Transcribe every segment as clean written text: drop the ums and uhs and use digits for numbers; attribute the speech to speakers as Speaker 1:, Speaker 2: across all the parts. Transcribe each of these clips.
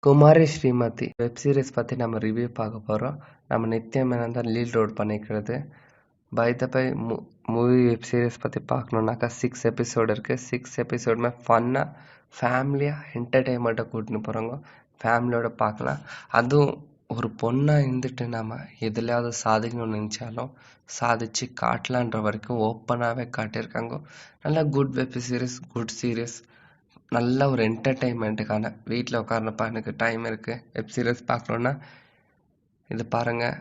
Speaker 1: குமாரி Srimathi web series பற்றி நம்ம review பார்க்க போகிறோம். நம்ம நித்யா மேனன் தான் லீட் ரோல் பண்ணிக்கிறது. By the by movie web series பற்றி பார்க்கணுன்னாக்கா 6 எபிசோடு இருக்குது. 6 எபிசோடுமே ஃபன்னாக ஃபேமிலியாக என்டர்டெயின்மெண்ட்டை கூட்டின்னு போகிறாங்க. ஃபேமிலியோட பார்க்கலாம். அதுவும் ஒரு பொண்ணாக இருந்துட்டு நம்ம எதுலையாவது சாதிக்கணும்னு நினச்சாலும் சாதிச்சு காட்டலான்ற வரைக்கும் ஓப்பனாகவே காட்டியிருக்காங்க. நல்லா good web series, good series, நல்ல ஒரு என்டர்டெயின்மெண்ட்டுக்கான வீட்டில் உட்கார்ந்தப்பா எனக்கு டைம் இருக்குது வெப் சீரிஸ் பார்க்கணுன்னா இது பாருங்கள்.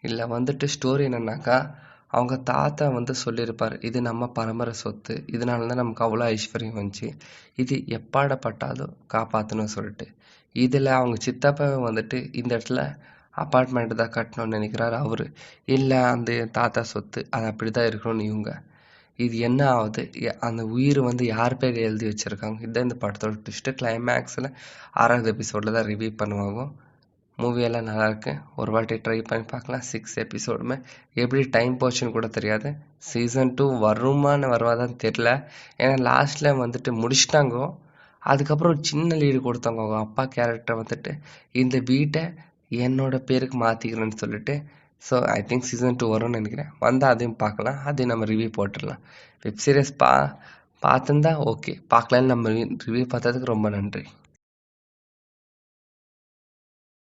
Speaker 1: இல்லை வந்துட்டு ஸ்டோரி என்னன்னாக்கா, அவங்க தாத்தா சொல்லியிருப்பார், இது நம்ம பரம்பரை சொத்து, இதனால தான் நமக்கு அவ்வளோ ஐஸ்வர்யம் வந்துச்சு, இது எப்பாடப்பட்டாலும் காப்பாற்றணும்னு சொல்லிட்டு. இதில் அவங்க சித்தப்பா இந்த இடத்துல அப்பார்ட்மெண்ட்டு தான் கட்டணும்னு நினைக்கிறாரு. அவர் இல்லை அந்த தாத்தா சொத்து அது அப்படி தான் இருக்கணும்னு இவங்க. இது என்ன ஆகுது, அந்த உயிர் யார் பேர் எழுதி வச்சுருக்காங்க, இதுதான் இந்த படத்தோட ட்விஸ்ட்டு. கிளைமேக்ஸில் 6வது எபிசோடில் தான் ரிவ்யூ பண்ணுவாங்க. மூவியெல்லாம் நல்லாயிருக்கு, ஒரு வாட்டி ட்ரை பண்ணி பார்க்கலாம். 6 எபிசோடுமே எப்படி டைம் போச்சுன்னு கூட தெரியாது. சீசன் 2 வருமானு வருவாதான்னு தெரில. ஏன்னா லாஸ்ட்டில் முடிச்சிட்டாங்க. அதுக்கப்புறம் ஒரு சின்ன லீடு கொடுத்தாங்க அவங்க அப்பா கேரக்டர் இந்த வீட்டை என்னோட பேருக்கு மாற்றிக்கிறேன்னு சொல்லிட்டு. ஸோ ஐ திங்க் சீசன் 2 வரும்னு நினைக்கிறேன். வந்தால் அதையும் பார்க்கலாம், அதையும் நம்ம ரிவ்யூ போட்டுடலாம். வெப் சீரிஸ் பார்த்துருந்தா ஓகே, பார்க்கலான்னு நம்ம ரிவ்யூ பார்த்ததுக்கு ரொம்ப நன்றி.